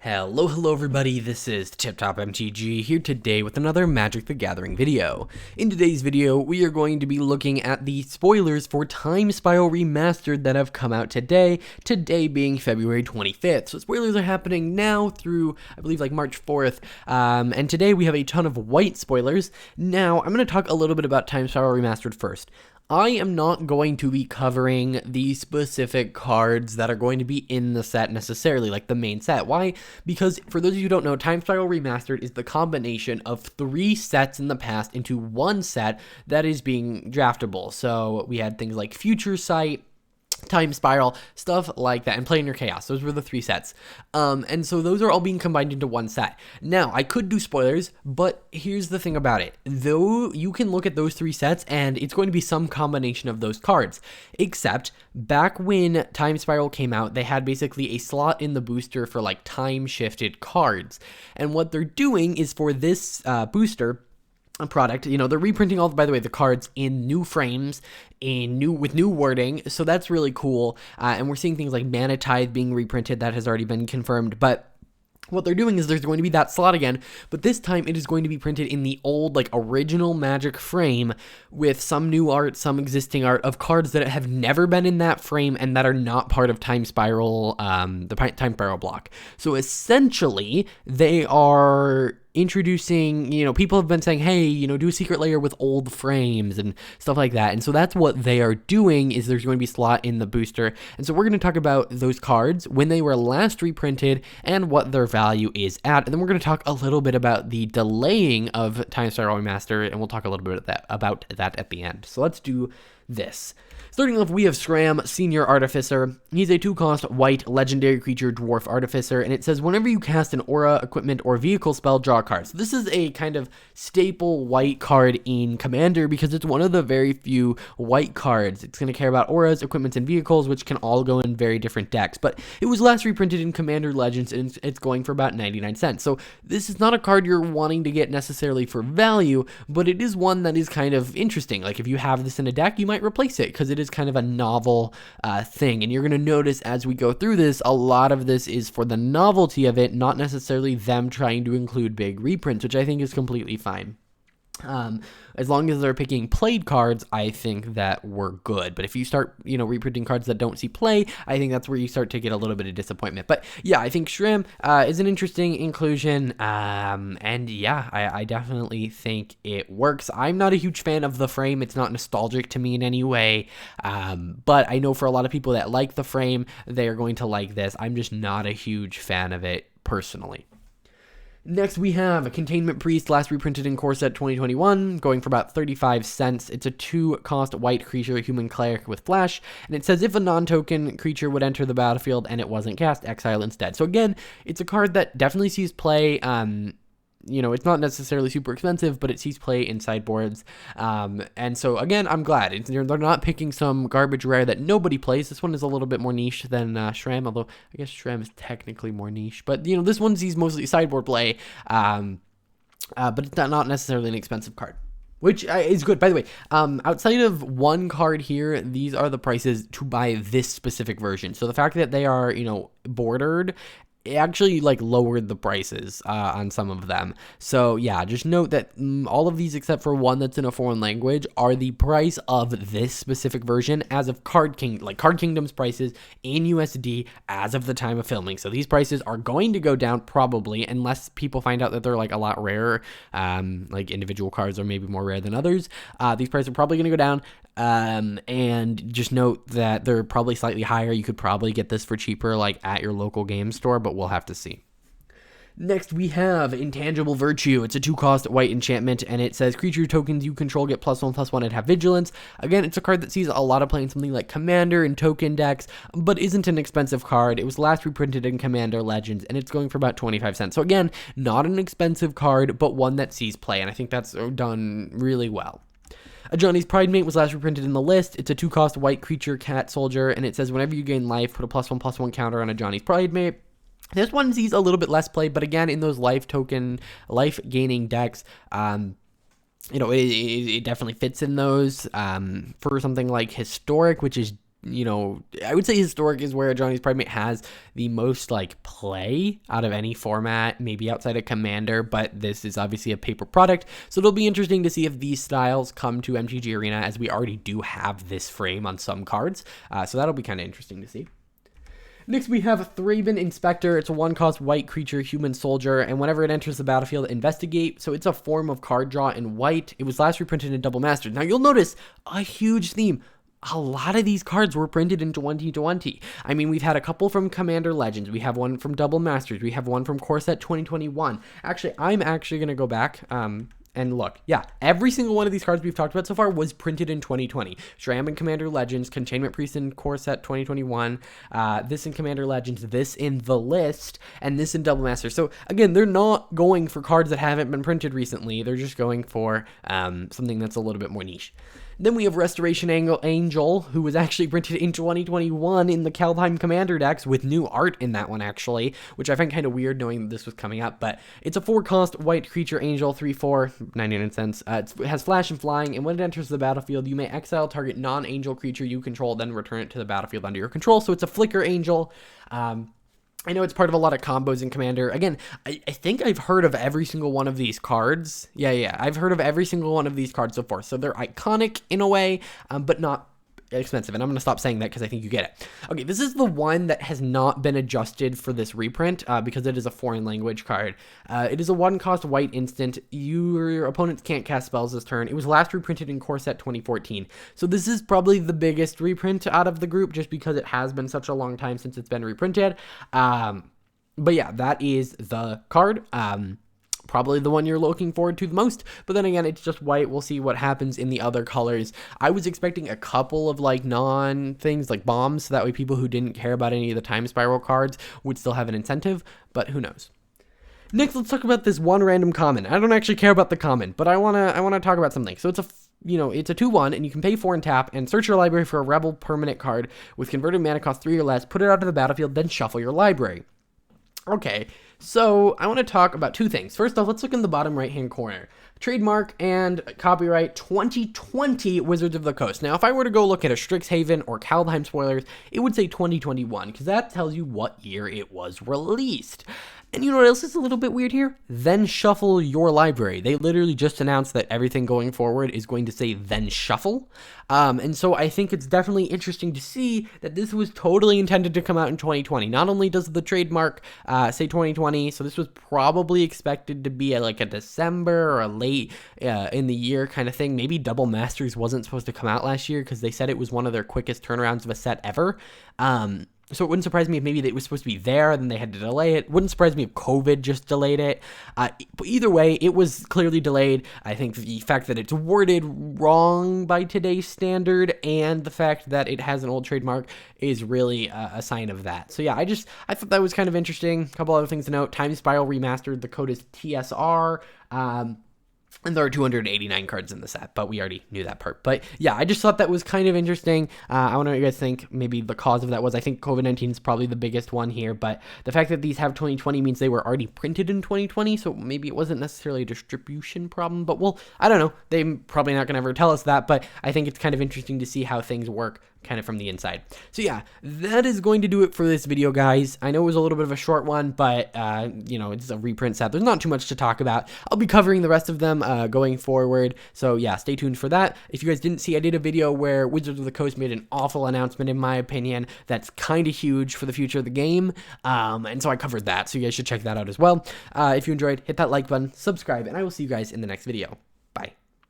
Hello everybody, this is Tip Top MTG here today with another Magic the Gathering video. In today's video, we are going to be looking at the spoilers for Time Spiral Remastered that have come out today being February 25th. So spoilers are happening now through, I believe, like March 4th, and today we have a ton of white spoilers. Now, I'm going to talk a little bit about Time Spiral Remastered first. I am not going to be covering the specific cards that are going to be in the set necessarily, like the main set. Why? Because for those of you who don't know, Time Spiral Remastered is the combination of 3 sets in the past into one set that is being draftable. So we had things like Future Sight, Time Spiral, stuff like that, and Planar Chaos. Those were the 3 sets. And so those are all being combined into one set. Now, I could do spoilers, but here's the thing about it. Though you can look at those 3 sets, and it's going to be some combination of those cards. Except, back when Time Spiral came out, they had basically a slot in the booster for, like, time-shifted cards. And what they're doing is for this booster product, you know, they're reprinting all, by the way, the cards in new frames, with new wording, so that's really cool. And we're seeing things like Mana Tithe being reprinted, that has already been confirmed, but what they're doing is there's going to be that slot again, but this time it is going to be printed in the old, like, original Magic frame with some new art, some existing art of cards that have never been in that frame and that are not part of Time Spiral, the Time Spiral block. So essentially, they are introducing, you know, people have been saying, hey, you know, do a secret layer with old frames and stuff like that. And so that's what they are doing, is there's going to be a slot in the booster. And so we're going to talk about those cards, when they were last reprinted, and what their value is at. And then we're going to talk a little bit about the delaying of Time Spiral Remastered, and we'll talk a little bit about that at the end. So let's do this. Starting off, we have SCRAM, Senior Artificer. He's a 2-cost white legendary creature dwarf artificer, and it says whenever you cast an aura, equipment, or vehicle spell, draw a card. So this is a kind of staple white card in Commander because it's one of the very few white cards. It's going to care about auras, equipments, and vehicles, which can all go in very different decks. But it was last reprinted in Commander Legends, and it's going for about 99 cents. So this is not a card you're wanting to get necessarily for value, but it is one that is kind of interesting. Like, if you have this in a deck, you might replace it because it is kind of a novel thing. And you're going to notice as we go through this, a lot of this is for the novelty of it, not necessarily them trying to include big reprints, which I think is completely fine. As long as they're picking played cards, I think that we're good. But if you start, you know, reprinting cards that don't see play, I think that's where you start to get a little bit of disappointment. But yeah, I think SCRAM is an interesting inclusion. And yeah, I definitely think it works. I'm not a huge fan of the frame. It's not nostalgic to me in any way. But I know for a lot of people that like the frame, they are going to like this. I'm just not a huge fan of it personally. Next, we have a Containment Priest, last reprinted in Core Set 2021, going for about 35 cents. It's a 2-cost white creature, human cleric with flash, and it says if a non-token creature would enter the battlefield and it wasn't cast, exile instead. So again, it's a card that definitely sees play. You know, it's not necessarily super expensive, but it sees play in sideboards. And so, again, I'm glad. They're not picking some garbage rare that nobody plays. This one is a little bit more niche than SCRAM, although I guess SCRAM is technically more niche. But, you know, this one sees mostly sideboard play, but it's not necessarily an expensive card, which is good. By the way, outside of one card here, these are the prices to buy this specific version. So the fact that they are, you know, bordered, it actually, like, lowered the prices on some of them. So yeah, just note that all of these except for one that's in a foreign language are the price of this specific version as of Card Kingdom's prices in USD as of the time of filming. So these prices are going to go down probably, unless people find out that they're, like, a lot rarer, like individual cards are maybe more rare than others. These prices are probably going to go down. And just note that they're probably slightly higher. You could probably get this for cheaper, like at your local game store, but we'll have to see. Next, we have Intangible Virtue. It's a 2-cost white enchantment, and it says creature tokens you control get +1/+1 and have vigilance. Again, it's a card that sees a lot of play in something like Commander and token decks, but isn't an expensive card. It was last reprinted in Commander Legends, and it's going for about 25 cents. So again, not an expensive card, but one that sees play, and I think that's done really well. Ajani's Pridemate was last reprinted in the list. It's a 2-cost white creature cat soldier, and it says whenever you gain life, put a +1/+1 counter on Ajani's Pridemate. This one sees a little bit less play, but again, in those life gaining decks, you know, it definitely fits in those. For something like Historic, which is I would say Historic is where Johnny's Primate has the most like play out of any format, maybe outside of Commander, but this is obviously a paper product, so it'll be interesting to see if these styles come to MTG Arena, as we already do have this frame on some cards, so that'll be kind of interesting to see. Next, we have Thraben Inspector. It's a 1-cost white creature, human soldier, and whenever it enters the battlefield, investigate. So it's a form of card draw in white. It was last reprinted in Double Mastered. Now, you'll notice a huge theme. A lot of these cards were printed in 2020. I mean, we've had a couple from Commander Legends. We have one from Double Masters. We have one from Core Set 2021. Actually, I'm going to go back and look. Yeah, every single one of these cards we've talked about so far was printed in 2020. SCRAM in Commander Legends, Containment Priest in Core Set 2021, this in Commander Legends, this in The List, and this in Double Masters. So, again, they're not going for cards that haven't been printed recently. They're just going for something that's a little bit more niche. Then we have Restoration Angel, who was actually printed in 2021 in the Kaldheim Commander decks with new art in that one, actually, which I find kind of weird knowing that this was coming up. But it's a 4-cost white creature angel, 3/4, 99 cents. It has flash and flying, and when it enters the battlefield, you may exile target non-angel creature you control, then return it to the battlefield under your control. So it's a flicker angel. I know it's part of a lot of combos in Commander. Again, I think I've heard of every single one of these cards. Yeah, I've heard of every single one of these cards so far. So they're iconic in a way, but not expensive. And I'm going to stop saying that because I think you get it. Okay, this is the one that has not been adjusted for this reprint because it is a foreign language card. It is a 1-cost white instant. Your opponents can't cast spells this turn. It was last reprinted in Core Set 2014. So this is probably the biggest reprint out of the group just because it has been such a long time since it's been reprinted. But yeah, that is the card. Probably the one you're looking forward to the most, but then again, it's just white. We'll see what happens in the other colors. I was expecting a couple of like non-things like bombs, so that way people who didn't care about any of the Time Spiral cards would still have an incentive, but who knows. Next, let's talk about this one random common. I don't actually care about the common, but I wanna talk about something. So it's a it's a 2/1, and you can pay 4 and tap, and search your library for a Rebel permanent card with converted mana cost 3 or less, put it out to the battlefield, then shuffle your library. Okay, so I want to talk about two things. First off, let's look in the bottom right-hand corner. Trademark and copyright 2020 Wizards of the Coast. Now, if I were to go look at a Strixhaven or Kaldheim spoilers, it would say 2021, because that tells you what year it was released. And you know what else is a little bit weird here? Then shuffle your library. They literally just announced that everything going forward is going to say then shuffle. And so I think it's definitely interesting to see that this was totally intended to come out in 2020. Not only does the trademark say 2020, so this was probably expected to be like a December or a late in the year kind of thing. Maybe Double Masters wasn't supposed to come out last year because they said it was one of their quickest turnarounds of a set ever. So it wouldn't surprise me if maybe it was supposed to be there and then they had to delay it. Wouldn't surprise me if COVID just delayed it. But either way, it was clearly delayed. I think the fact that it's worded wrong by today's standard and the fact that it has an old trademark is really a sign of that. So yeah, I thought that was kind of interesting. A couple other things to note. Time Spiral Remastered. The code is TSR. And there are 289 cards in the set, but we already knew that part. But yeah, I just thought that was kind of interesting. I want to know what you guys think. Maybe the cause of that was, I think COVID-19 is probably the biggest one here, but the fact that these have 2020 means they were already printed in 2020, so maybe it wasn't necessarily a distribution problem, but well, I don't know. They're probably not going to ever tell us that, but I think it's kind of interesting to see how things work kind of from the inside. So yeah, that is going to do it for this video, guys. I know it was a little bit of a short one, but it's a reprint set. There's not too much to talk about. I'll be covering the rest of them going forward. So yeah, stay tuned for that. If you guys didn't see, I did a video where Wizards of the Coast made an awful announcement, in my opinion, that's kind of huge for the future of the game. And so I covered that. So you guys should check that out as well. If you enjoyed, hit that like button, subscribe, and I will see you guys in the next video.